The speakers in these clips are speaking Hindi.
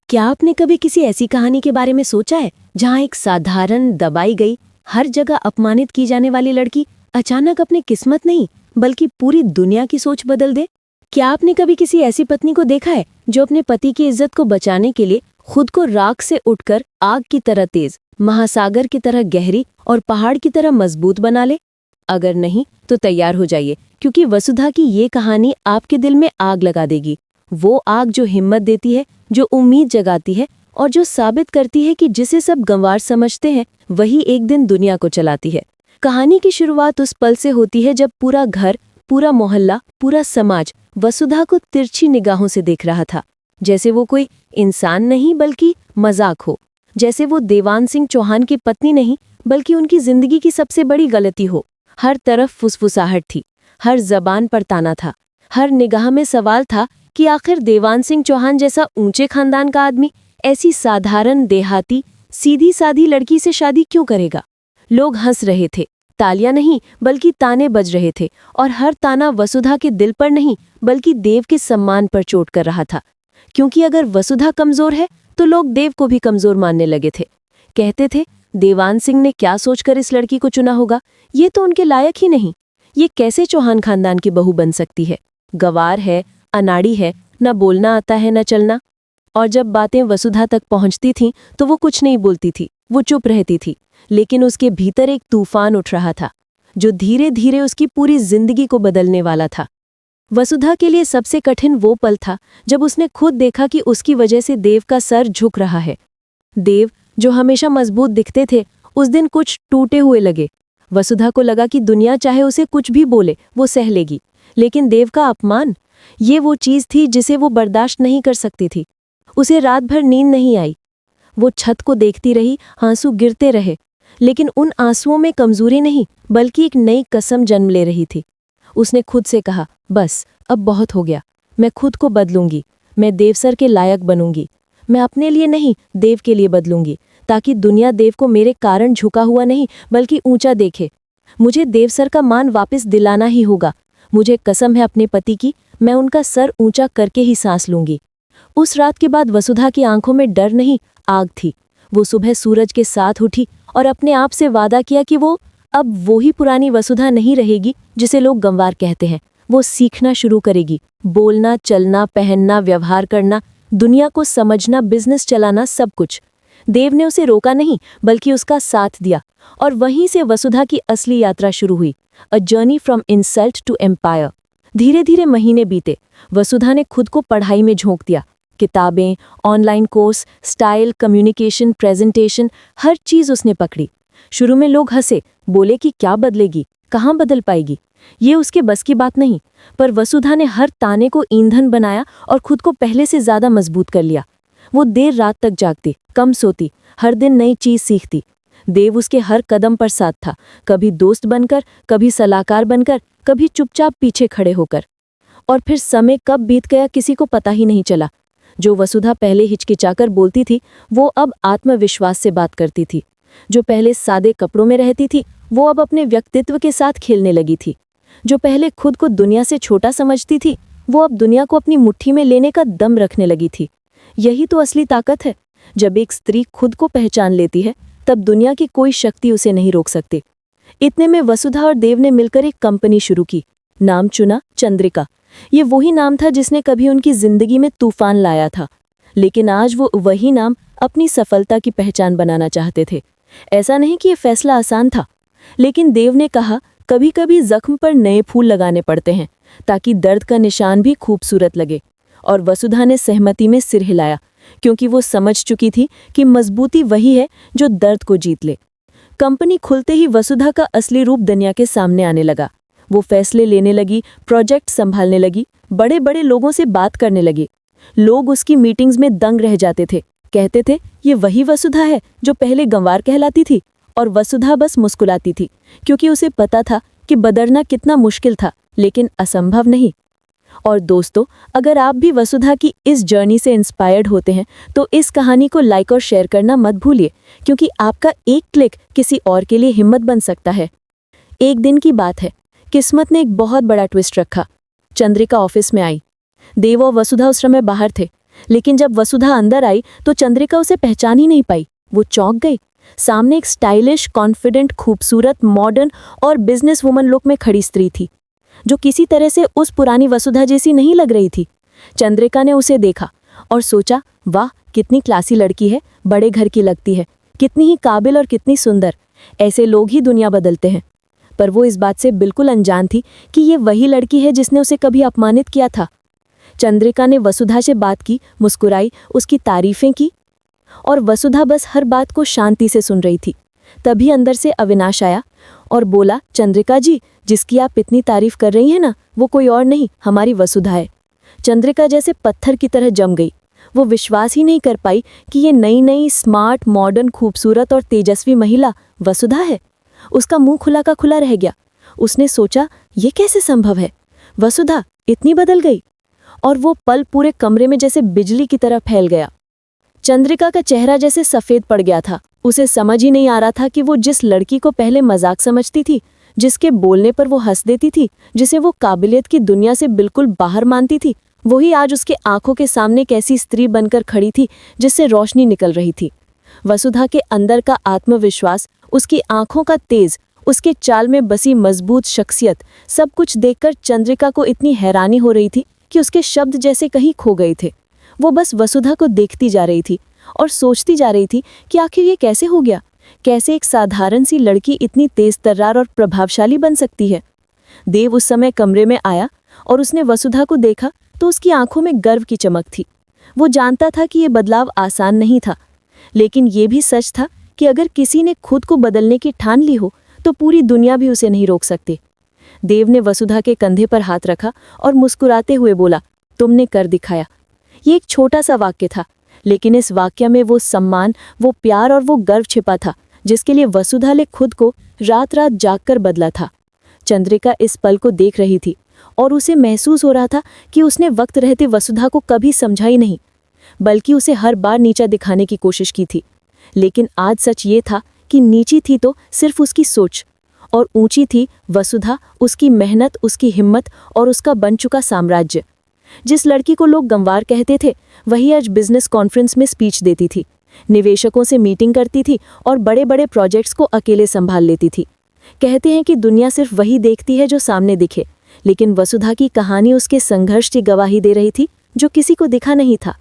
क्या आपने कभी किसी ऐसी कहानी के बारे में सोचा है जहां एक साधारण दबाई गई, हर जगह अपमानित की जाने वाली लड़की अचानक अपनी किस्मत नहीं बल्कि पूरी दुनिया की सोच बदल दे? क्या आपने कभी किसी ऐसी पत्नी को देखा है जो अपने पति की इज्जत को बचाने के लिए खुद को राख से उठकर आग की तरह तेज, महासागर की तरह गहरी और पहाड़ की तरह मजबूत बना ले? अगर नहीं तो तैयार हो जाइए, क्योंकि वसुधा की ये कहानी आपके दिल में आग लगा देगी। वो आग जो हिम्मत देती है, जो उम्मीद जगाती है और जो साबित करती है कि जिसे सब गंवार समझते हैं वही एक दिन दुनिया को चलाती है। कहानी की शुरुआत उस पल से होती है जब पूरा घर, पूरा मोहल्ला, पूरा समाज वसुधा को तिरछी निगाहों से देख रहा था, जैसे वो कोई इंसान नहीं बल्कि मजाक हो, जैसे वो देवान सिंह चौहान की पत्नी नहीं बल्कि उनकी जिंदगी की सबसे बड़ी गलती हो। हर तरफ फुसफुसाहट थी, हर जबान पर ताना था, हर निगाह में सवाल था कि आखिर देवान सिंह चौहान जैसा ऊंचे खानदान का आदमी ऐसी साधारण देहाती सीधी सादी लड़की से शादी क्यों करेगा। लोग हंस रहे थे, तालियां नहीं बल्कि ताने बज रहे थे, और हर ताना वसुधा के दिल पर नहीं बल्कि देव के सम्मान पर चोट कर रहा था। क्योंकि अगर वसुधा कमजोर है तो लोग देव को भी कमजोर मानने लगे थे। कहते थे, देवान सिंह ने क्या सोचकर इस लड़की को चुना होगा, ये तो उनके लायक ही नहीं। ये कैसे चौहान खानदान की बहू बन सकती है, गवार है, अनाड़ी है, न बोलना आता है न चलना। और जब बातें वसुधा तक पहुंचती थीं तो वो कुछ नहीं बोलती थी, वो चुप रहती थी। लेकिन उसके भीतर एक तूफान उठ रहा था जो धीरे धीरे उसकी पूरी जिंदगी को बदलने वाला था। वसुधा के लिए सबसे कठिन वो पल था जब उसने खुद देखा कि उसकी वजह से देव का सर झुक रहा है। देव, जो हमेशा मजबूत दिखते थे, उस दिन कुछ टूटे हुए लगे। वसुधा को लगा कि दुनिया चाहे उसे कुछ भी बोले वो सह लेगी, लेकिन देव का अपमान, ये वो चीज थी जिसे वो बर्दाश्त नहीं कर सकती थी। उसे रात भर नींद नहीं आई। वो छत को देखती रही, आंसू गिरते रहे, लेकिन उन आंसुओं में कमजोरी नहीं बल्कि एक नई कसम जन्म ले रही थी। उसने खुद से कहा, बस अब बहुत हो गया, मैं खुद को बदलूंगी, मैं देव सर के लायक बनूंगी। मैं अपने लिए नहीं, देव के लिए बदलूंगी, ताकि दुनिया देव को मेरे कारण झुका हुआ नहीं बल्कि ऊंचा देखे। मुझे देव सर का मान वापस दिलाना ही होगा। मुझे कसम है अपने पति की, मैं उनका सर ऊंचा करके ही सांस लूंगी। उस रात के बाद वसुधा की आंखों में डर नहीं, आग थी। वो सुबह सूरज के साथ उठी और अपने आप से वादा किया कि वो अब वो ही पुरानी वसुधा नहीं रहेगी जिसे लोग गंवार कहते हैं। वो सीखना शुरू करेगी, बोलना, चलना, पहनना, व्यवहार करना, दुनिया को समझना, बिजनेस चलाना, सब कुछ। देव ने उसे रोका नहीं बल्कि उसका साथ दिया, और वहीं से वसुधा की असली यात्रा शुरू हुई, a journey from insult to empire. धीरे धीरे महीने बीते। वसुधा ने खुद को पढ़ाई में झोंक दिया। किताबें, online course, style, communication, presentation, हर चीज उसने पकड़ी। शुरू में लोग हंसे, बोले कि क्या बदलेगी, कहाँ बदल पाएगी, ये उसके बस की बात नहीं। पर वसुधा ने हर ताने को ईंधन बनाया और खुद को पहले से ज्यादा मजबूत कर लिया। वो देर रात तक जागती, कम सोती, हर दिन नई चीज सीखती। देव उसके हर कदम पर साथ था, कभी दोस्त बनकर, कभी सलाहकार बनकर, कभी चुपचाप पीछे खड़े होकर। और फिर समय कब बीत गया किसी को पता ही नहीं चला। जो वसुधा पहले हिचकिचाकर बोलती थी वो अब आत्मविश्वास से बात करती थी। जो पहले सादे कपड़ों में रहती थी वो अब अपने व्यक्तित्व के साथ खेलने लगी थी। जो पहले खुद को दुनिया से छोटा समझती थी वो अब दुनिया को अपनी मुट्ठी में लेने का दम रखने लगी थी। यही तो असली ताकत है। जब एक स्त्री खुद को पहचान लेती है तब दुनिया की कोई शक्ति उसे नहीं रोक सकती। इतने में वसुधा और देव ने मिलकर एक कंपनी शुरू की। नाम चुना, चंद्रिका। ये वही नाम था जिसने कभी उनकी जिंदगी में तूफान लाया था, लेकिन आज वो वही नाम अपनी सफलता की पहचान बनाना चाहते थे। ऐसा नहीं कि ये फैसला आसान था, लेकिन देव ने कहा, कभी कभी जख्म पर नए फूल लगाने पड़ते हैं ताकि दर्द का निशान भी खूबसूरत लगे। और वसुधा ने सहमति में सिर हिलाया, क्योंकि वो समझ चुकी थी कि मजबूती वही है जो दर्द को जीत ले। कंपनी खुलते ही वसुधा का असली रूप दुनिया के सामने आने लगा। वो फैसले लेने लगी, प्रोजेक्ट संभालने लगी, बड़े बड़े लोगों से बात करने लगी। लोग उसकी मीटिंग्स में दंग रह जाते थे, कहते थे ये वही वसुधा है जो पहले गंवार कहलाती थी। और वसुधा बस मुस्कुराती थी, क्योंकि उसे पता था कि बदलना कितना मुश्किल था, लेकिन असंभव नहीं। और दोस्तों, अगर आप भी वसुधा की इस जर्नी से इंस्पायर्ड होते हैं तो इस कहानी को लाइक और शेयर करना मत भूलिए, क्योंकि आपका एक क्लिक किसी और के लिए हिम्मत बन सकता है। एक दिन की बात है, किस्मत ने एक बहुत बड़ा ट्विस्ट रखा। चंद्रिका ऑफिस में आई। देव और वसुधा उस समय बाहर थे, लेकिन जब वसुधा अंदर आई तो चंद्रिका उसे पहचान ही नहीं पाई। वो चौंक गई। सामने एक स्टाइलिश, कॉन्फिडेंट, खूबसूरत, मॉडर्न और बिजनेस वुमन लुक में खड़ी स्त्री थी, जो किसी तरह से उस पुरानी वसुधा जैसी नहीं लग रही थी। चंद्रिका ने उसे देखा और सोचा, वाह, कितनी क्लासी लड़की है, बड़े घर की लगती है, कितनी ही काबिल और कितनी सुंदर। ऐसे लोग ही दुनिया बदलते हैं। पर वो इस बात से बिल्कुल अनजान थी कि ये वही लड़की है जिसने उसे कभी अपमानित किया था। चंद्रिका ने वसुधा से बात की, मुस्कुराई, उसकी तारीफें की, और वसुधा बस हर बात को शांति से सुन रही थी। तभी अंदर से अविनाश आया और बोला, चंद्रिका जी, जिसकी आप इतनी तारीफ कर रही हैं ना, वो कोई और नहीं, हमारी वसुधा है। चंद्रिका जैसे पत्थर की तरह जम गई। वो विश्वास ही नहीं कर पाई कि ये नई नई, स्मार्ट, मॉडर्न, खूबसूरत और तेजस्वी महिला वसुधा है। उसका मुंह खुला का खुला रह गया। उसने सोचा, ये कैसे संभव है? वसुधा इतनी बदल गई? और वो पल पूरे कमरे में जैसे बिजली की तरह फैल गया। चंद्रिका का चेहरा जैसे सफ़ेद पड़ गया था। उसे समझ ही नहीं आ रहा था कि वो जिस लड़की को पहले मजाक समझती थी, जिसके बोलने पर वो हंस देती थी, जिसे वो काबिलियत की दुनिया से बिल्कुल बाहर मानती थी, वही आज उसके आंखों के सामने एक ऐसी स्त्री बनकर खड़ी थी जिससे रोशनी निकल रही थी। वसुधा के अंदर का आत्मविश्वास, उसकी आंखों का तेज, उसके चाल में बसी मजबूत शख्सियत, सब कुछ देखकर चंद्रिका को इतनी हैरानी हो रही थी कि उसके शब्द जैसे कहीं खो गए थे। वो बस वसुधा को देखती जा रही थी और सोचती जा रही थी कि आखिर ये कैसे हो गया? कैसे एक साधारण सी लड़की इतनी तेज तर्रार और प्रभावशाली बन सकती है? देव उस समय कमरे में आया और उसने वसुधा को देखा तो उसकी आंखों में गर्व की चमक थी। वो जानता था कि ये बदलाव आसान नहीं था, लेकिन ये भी सच था कि अगर किसी ने खुद को बदलने की ठान ली हो तो पूरी दुनिया भी उसे नहीं रोक सकती। देव ने वसुधा के कंधे पर हाथ रखा और मुस्कुराते हुए बोला, तुमने कर दिखाया। ये एक छोटा सा वाक्य था, लेकिन इस वाक्य में वो सम्मान, वो प्यार और वो गर्व छिपा था जिसके लिए वसुधा ने खुद को रात रात जागकर बदला था। चंद्रिका इस पल को देख रही थी और उसे महसूस हो रहा था कि उसने वक्त रहते वसुधा को कभी समझा ही नहीं, बल्कि उसे हर बार नीचा दिखाने की कोशिश की थी। लेकिन आज सच ये था कि नीची थी तो सिर्फ उसकी सोच, और ऊंची थी वसुधा, उसकी मेहनत, उसकी हिम्मत और उसका बन चुका साम्राज्य। जिस लड़की को लोग गंवार कहते थे, वही आज बिजनेस कॉन्फ्रेंस में स्पीच देती थी, निवेशकों से मीटिंग करती थी और बड़े बड़े प्रोजेक्ट्स को अकेले संभाल लेती थी। कहते हैं कि दुनिया सिर्फ वही देखती है जो सामने दिखे, लेकिन वसुधा की कहानी उसके संघर्ष की गवाही दे रही थी जो किसी को दिखा नहीं था।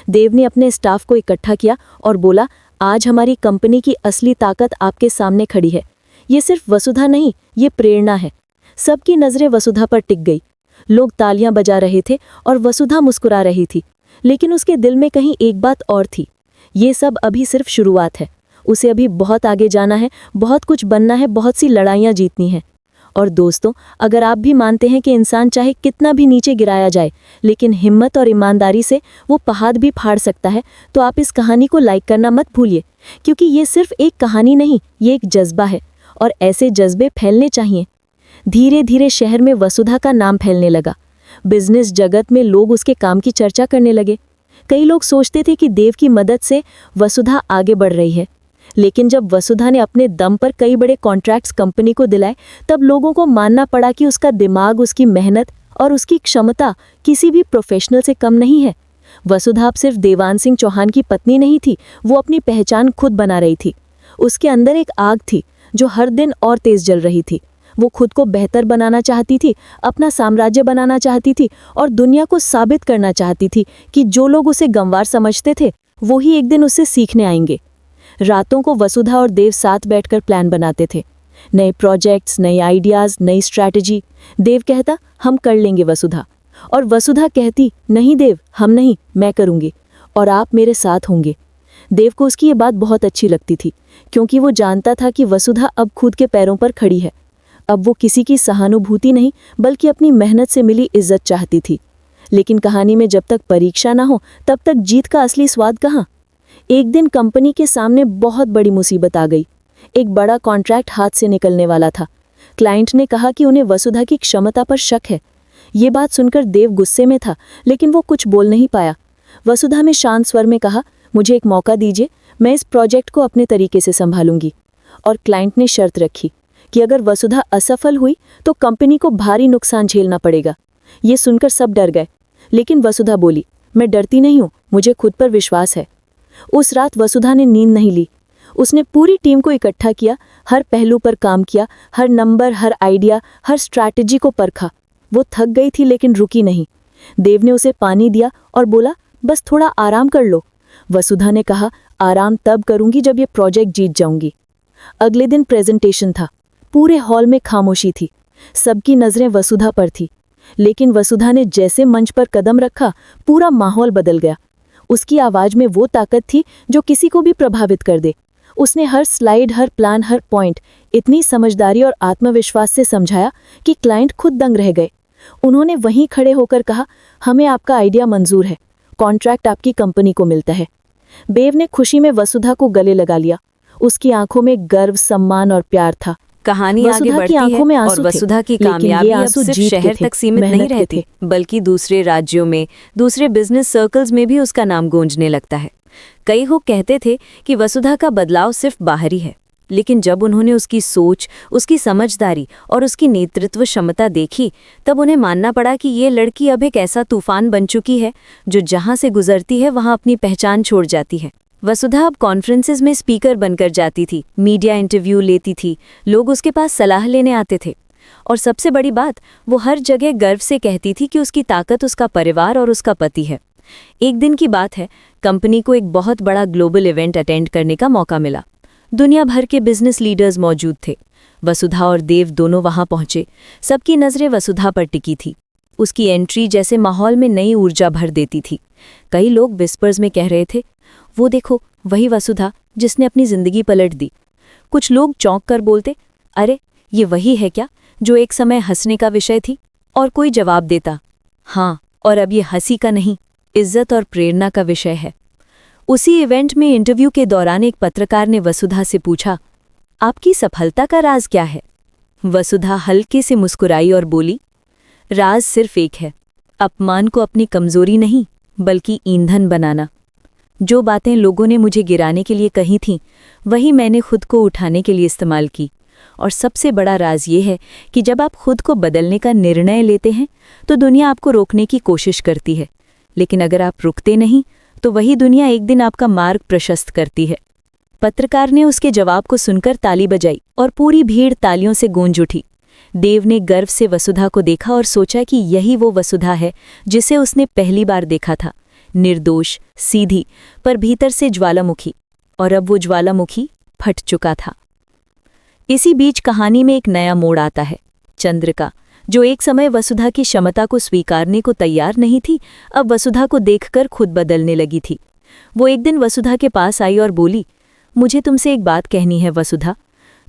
देव ने अपने स्टाफ को इकट्ठा किया और बोला, आज हमारी कंपनी की असली ताकत आपके सामने खड़ी है। ये सिर्फ वसुधा नहीं, ये प्रेरणा है। सबकी नज़रें वसुधा पर टिक गई। लोग तालियां बजा रहे थे और वसुधा मुस्कुरा रही थी, लेकिन उसके दिल में कहीं एक बात और थी। ये सब अभी सिर्फ शुरुआत है। उसे अभी बहुत आगे जाना है, बहुत कुछ बनना है, बहुत सी लड़ाइयाँ जीतनी है। और दोस्तों, अगर आप भी मानते हैं कि इंसान चाहे कितना भी नीचे गिराया जाए, लेकिन हिम्मत और ईमानदारी से वो पहाड़ भी फाड़ सकता है, तो आप इस कहानी को लाइक करना मत भूलिए, क्योंकि ये सिर्फ एक कहानी नहीं, ये एक जज्बा है और ऐसे जज्बे फैलने चाहिए। धीरे धीरे शहर में वसुधा का नाम फैलने लगा। बिजनेस जगत में लोग उसके काम की चर्चा करने लगे। कई लोग सोचते थे कि देव की मदद से वसुधा आगे बढ़ रही है, लेकिन जब वसुधा ने अपने दम पर कई बड़े कॉन्ट्रैक्ट्स कंपनी को दिलाए, तब लोगों को मानना पड़ा कि उसका दिमाग, उसकी मेहनत और उसकी क्षमता किसी भी प्रोफेशनल से कम नहीं है। वसुधा अब सिर्फ देवान सिंह चौहान की पत्नी नहीं थी, वो अपनी पहचान खुद बना रही थी। उसके अंदर एक आग थी जो हर दिन और तेज जल रही थी। वो खुद को बेहतर बनाना चाहती थी, अपना साम्राज्य बनाना चाहती थी और दुनिया को साबित करना चाहती थी कि जो लोग उसे गंवार समझते थे, वो ही एक दिन उससे सीखने आएंगे। रातों को वसुधा और देव साथ बैठकर प्लान बनाते थे, नए प्रोजेक्ट्स, नए आइडियाज़, नई स्ट्रैटेजी। देव कहता, हम कर लेंगे वसुधा, और वसुधा कहती, नहीं देव, हम नहीं, मैं करूँगी और आप मेरे साथ होंगे। देव को उसकी ये बात बहुत अच्छी लगती थी, क्योंकि वो जानता था कि वसुधा अब खुद के पैरों पर खड़ी है। अब वो किसी की सहानुभूति नहीं, बल्कि अपनी मेहनत से मिली इज्जत चाहती थी। लेकिन कहानी में जब तक परीक्षा ना हो, तब तक जीत का असली स्वाद कहाँ? एक दिन कंपनी के सामने बहुत बड़ी मुसीबत आ गई। एक बड़ा कॉन्ट्रैक्ट हाथ से निकलने वाला था। क्लाइंट ने कहा कि उन्हें वसुधा की क्षमता पर शक है। ये बात सुनकर देव गुस्से में था, लेकिन वो कुछ बोल नहीं पाया। वसुधा ने शांत स्वर में कहा, मुझे एक मौका दीजिए, मैं इस प्रोजेक्ट को अपने तरीके से संभालूंगी। और क्लाइंट ने शर्त रखी कि अगर वसुधा असफल हुई तो कंपनी को भारी नुकसान झेलना पड़ेगा। ये सुनकर सब डर गए, लेकिन वसुधा बोली, मैं डरती नहीं हूँ, मुझे खुद पर विश्वास है। उस रात वसुधा ने नींद नहीं ली। उसने पूरी टीम को इकट्ठा किया, हर पहलू पर काम किया, हर नंबर, हर आइडिया, हर स्ट्रैटेजी को परखा। वो थक गई थी लेकिन रुकी नहीं। देव ने उसे पानी दिया और बोला, बस थोड़ा आराम कर लो। वसुधा ने कहा, आराम तब करूंगी जब ये प्रोजेक्ट जीत जाऊंगी। अगले दिन प्रेजेंटेशन था। पूरे हॉल में खामोशी थी। सबकी नजरें वसुधा पर थी। लेकिन वसुधा ने जैसे मंच पर कदम रखा, पूरा माहौल बदल गया। उसकी आवाज में वो ताकत थी जो किसी को भी प्रभावित कर दे। उसने हर स्लाइड, हर प्लान, हर पॉइंट इतनी समझदारी और आत्मविश्वास से समझाया कि क्लाइंट खुद दंग रह गए। उन्होंने वहीं खड़े होकर कहा, हमें आपका आइडिया मंजूर है, कॉन्ट्रैक्ट आपकी कंपनी को मिलता है। देव ने खुशी में वसुधा को गले लगा लिया। उसकी आंखों में गर्व, सम्मान और प्यार था। कहानी आगे बढ़ती है और वसुधा की कामयाबी अब सिर्फ शहर तक सीमित नहीं रहती, बल्कि दूसरे राज्यों में, दूसरे बिजनेस सर्कल्स में भी उसका नाम गूंजने लगता है। कई लोग कहते थे कि वसुधा का बदलाव सिर्फ बाहरी है, लेकिन जब उन्होंने उसकी सोच, उसकी समझदारी और उसकी नेतृत्व क्षमता देखी, तब उन्हें मानना पड़ा कि ये लड़की अब एक ऐसा तूफान बन चुकी है जो जहां से गुजरती है वहां अपनी पहचान छोड़ जाती है। वसुधा अब कॉन्फ्रेंसेस में स्पीकर बनकर जाती थी, मीडिया इंटरव्यू लेती थी, लोग उसके पास सलाह लेने आते थे। और सबसे बड़ी बात, वो हर जगह गर्व से कहती थी कि उसकी ताकत उसका परिवार और उसका पति है। एक दिन की बात है, कंपनी को एक बहुत बड़ा ग्लोबल इवेंट अटेंड करने का मौका मिला। दुनिया भर के बिजनेस लीडर्स मौजूद थे। वसुधा और देव दोनों वहां पहुंचे। सबकी नजरें वसुधा पर टिकी थी। उसकी एंट्री जैसे माहौल में नई ऊर्जा भर देती थी। कई लोग विस्पर्स में कह रहे थे, वो देखो, वही वसुधा जिसने अपनी जिंदगी पलट दी। कुछ लोग चौंक कर बोलते, अरे ये वही है क्या जो एक समय हंसने का विषय थी? और कोई जवाब देता, हाँ, और अब ये हंसी का नहीं, इज्जत और प्रेरणा का विषय है। उसी इवेंट में इंटरव्यू के दौरान एक पत्रकार ने वसुधा से पूछा, आपकी सफलता का राज क्या है? वसुधा हल्के से मुस्कुराई और बोली, राज सिर्फ एक है, अपमान को अपनी कमजोरी नहीं बल्कि ईंधन बनाना। जो बातें लोगों ने मुझे गिराने के लिए कही थीं, वही मैंने खुद को उठाने के लिए इस्तेमाल की। और सबसे बड़ा राज ये है कि जब आप खुद को बदलने का निर्णय लेते हैं तो दुनिया आपको रोकने की कोशिश करती है, लेकिन अगर आप रुकते नहीं तो वही दुनिया एक दिन आपका मार्ग प्रशस्त करती है। पत्रकार ने उसके जवाब को सुनकर ताली बजाई और पूरी भीड़ तालियों से गूंज उठी। देव ने गर्व से वसुधा को देखा और सोचा कि यही वो वसुधा है जिसे उसने पहली बार देखा था, निर्दोष, सीधी, पर भीतर से ज्वालामुखी। और अब वो ज्वालामुखी फट चुका था। इसी बीच कहानी में एक नया मोड़ आता है। चंद्रिका, जो एक समय वसुधा की क्षमता को स्वीकारने को तैयार नहीं थी, अब वसुधा को देखकर खुद बदलने लगी थी। वो एक दिन वसुधा के पास आई और बोली, मुझे तुमसे एक बात कहनी है वसुधा।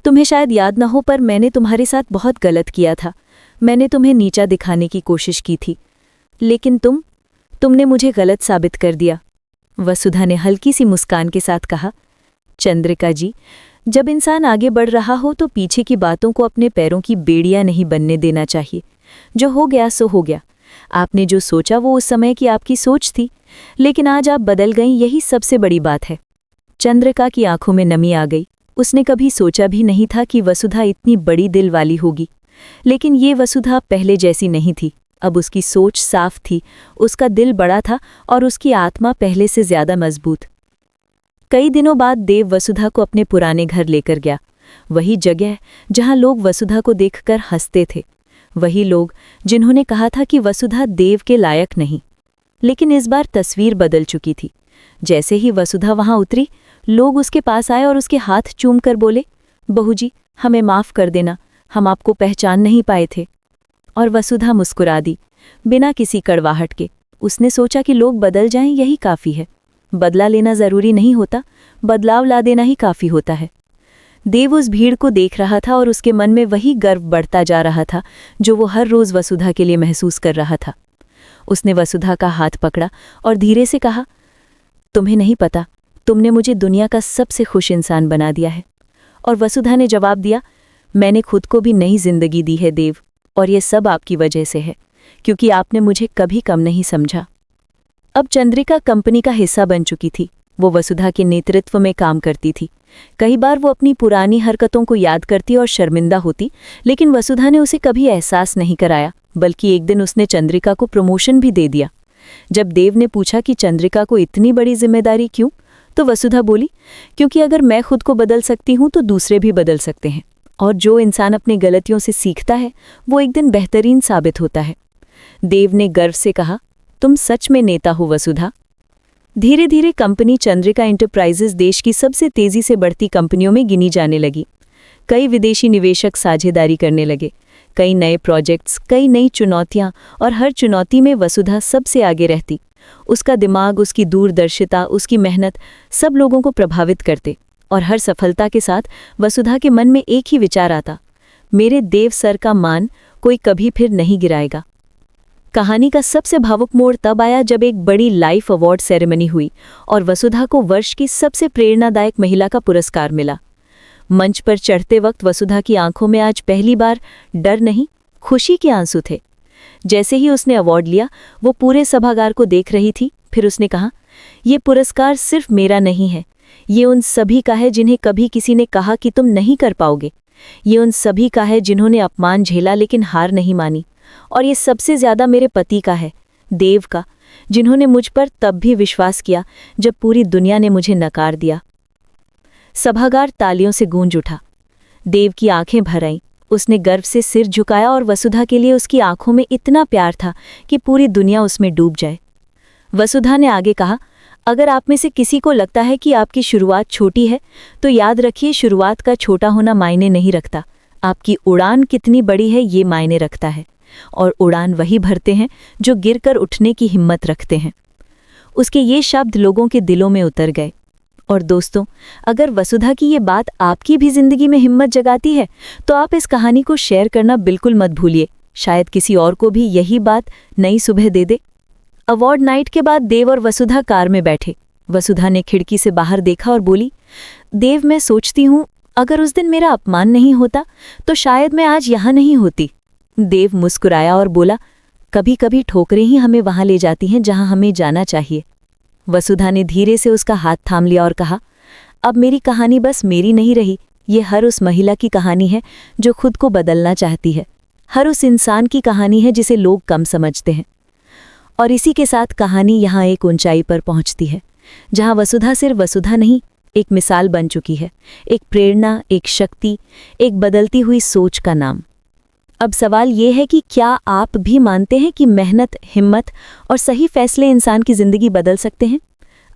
तुम्हें शायद याद न हो, पर मैंने तुम्हारे साथ बहुत गलत किया था। मैंने तुम्हें नीचा दिखाने की कोशिश की थी, लेकिन तुमने मुझे गलत साबित कर दिया। वसुधा ने हल्की सी मुस्कान के साथ कहा, चंद्रिका जी, जब इंसान आगे बढ़ रहा हो तो पीछे की बातों को अपने पैरों की बेड़ियां नहीं बनने देना चाहिए। जो हो गया सो हो गया। आपने जो सोचा वो उस समय की आपकी सोच थी, लेकिन आज आप बदल गईं, यही सबसे बड़ी बात है। चंद्रिका की आंखों में नमी आ गई। उसने कभी सोचा भी नहीं था कि वसुधा इतनी बड़ी दिल वाली होगी, लेकिन ये वसुधा पहले जैसी नहीं थी। अब उसकी सोच साफ थी, उसका दिल बड़ा था और उसकी आत्मा पहले से ज्यादा मजबूत। कई दिनों बाद देव वसुधा को अपने पुराने घर लेकर गया। वही जगह जहां लोग वसुधा को देखकर हंसते थे, वही लोग जिन्होंने कहा था कि वसुधा देव के लायक नहीं। लेकिन इस बार तस्वीर बदल चुकी थी। जैसे ही वसुधा वहां उतरी, लोग उसके पास आए और उसके हाथ चूम कर बोले, बहू जी, हमें माफ कर देना, हम आपको पहचान नहीं पाए थे। और वसुधा मुस्कुरा दी, बिना किसी कड़वाहट के। उसने सोचा कि लोग बदल जाएं, यही काफ़ी है। बदला लेना ज़रूरी नहीं होता, बदलाव ला देना ही काफ़ी होता है। देव उस भीड़ को देख रहा था और उसके मन में वही गर्व बढ़ता जा रहा था जो वो हर रोज़ वसुधा के लिए महसूस कर रहा था। उसने वसुधा का हाथ पकड़ा और धीरे से कहा, तुम्हें नहीं पता, तुमने मुझे दुनिया का सबसे खुश इंसान बना दिया है। और वसुधा ने जवाब दिया, मैंने खुद को भी नई जिंदगी दी है देव, और ये सब आपकी वजह से है, क्योंकि आपने मुझे कभी कम नहीं समझा। अब चंद्रिका कंपनी का हिस्सा बन चुकी थी। वो वसुधा के नेतृत्व में काम करती थी। कई बार वो अपनी पुरानी हरकतों को याद करती और शर्मिंदा होती, लेकिन वसुधा ने उसे कभी एहसास नहीं कराया, बल्कि एक दिन उसने चंद्रिका को प्रमोशन भी दे दिया। जब देव ने पूछा कि चंद्रिका को इतनी बड़ी जिम्मेदारी क्यों, तो वसुधा बोली, क्योंकि अगर मैं खुद को बदल सकती हूँ तो दूसरे भी बदल सकते हैं, और जो इंसान अपनी गलतियों से सीखता है वो एक दिन बेहतरीन साबित होता है। देव ने गर्व से कहा, तुम सच में नेता हो वसुधा। धीरे धीरे कंपनी चंद्रिका एंटरप्राइजेज देश की सबसे तेजी से बढ़ती कंपनियों में गिनी जाने लगी। कई विदेशी निवेशक साझेदारी करने लगे, कई नए प्रोजेक्ट्स, कई नई चुनौतियां, और हर चुनौती में वसुधा सबसे आगे रहती। उसका दिमाग, उसकी दूरदर्शिता, उसकी मेहनत सब लोगों को प्रभावित करते, और हर सफलता के साथ वसुधा के मन में एक ही विचार आता, मेरे देव सर का मान कोई कभी फिर नहीं गिराएगा। कहानी का सबसे भावुक मोड़ तब आया जब एक बड़ी लाइफ अवार्ड सेरेमनी हुई और वसुधा को वर्ष की सबसे प्रेरणादायक महिला का पुरस्कार मिला। मंच पर चढ़ते वक्त वसुधा की आंखों में आज पहली बार डर नहीं, खुशी के आंसू थे। जैसे ही उसने अवार्ड लिया, वो पूरे सभागार को देख रही थी। फिर उसने कहा, ये पुरस्कार सिर्फ मेरा नहीं है, ये उन सभी का है जिन्हें कभी किसी ने कहा कि तुम नहीं कर पाओगे। ये उन सभी का है जिन्होंने अपमान झेला लेकिन हार नहीं मानी। और ये सबसे ज्यादा मेरे पति का है, देव का, जिन्होंने मुझ पर तब भी विश्वास किया जब पूरी दुनिया ने मुझे नकार दिया। सभागार तालियों से गूंज उठा। देव की आंखें भर आईं। उसने गर्व से सिर झुकाया और वसुधा के लिए उसकी आंखों में इतना प्यार था कि पूरी दुनिया उसमें डूब जाए। वसुधा ने आगे कहा, अगर आप में से किसी को लगता है कि आपकी शुरुआत छोटी है, तो याद रखिए, शुरुआत का छोटा होना मायने नहीं रखता। आपकी उड़ान कितनी बड़ी है ये मायने रखता है, और उड़ान वही भरते हैं जो गिरकर उठने की हिम्मत रखते हैं। उसके ये शब्द लोगों के दिलों में उतर गए। और दोस्तों, अगर वसुधा की ये बात आपकी भी जिंदगी में हिम्मत जगाती है, तो आप इस कहानी को शेयर करना बिल्कुल मत भूलिए। शायद किसी और को भी यही बात नई सुबह दे दे। अवार्ड नाइट के बाद देव और वसुधा कार में बैठे। वसुधा ने खिड़की से बाहर देखा और बोली, देव, मैं सोचती हूँ अगर उस दिन मेरा अपमान नहीं होता तो शायद मैं आज यहाँ नहीं होती। देव मुस्कुराया और बोला, कभी कभी ठोकरें ही हमें वहां ले जाती हैं जहां हमें जाना चाहिए। वसुधा ने धीरे से उसका हाथ थाम लिया और कहा, अब मेरी कहानी बस मेरी नहीं रही, ये हर उस महिला की कहानी है जो खुद को बदलना चाहती है, हर उस इंसान की कहानी है जिसे लोग कम समझते हैं। और इसी के साथ कहानी यहाँ एक ऊंचाई पर पहुंचती है, जहां वसुधा सिर्फ वसुधा नहीं, एक मिसाल बन चुकी है, एक प्रेरणा, एक शक्ति, एक बदलती हुई सोच का नाम। अब सवाल ये है कि क्या आप भी मानते हैं कि मेहनत, हिम्मत और सही फैसले इंसान की ज़िंदगी बदल सकते हैं?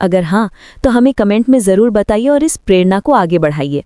अगर हाँ, तो हमें कमेंट में ज़रूर बताइए और इस प्रेरणा को आगे बढ़ाइए।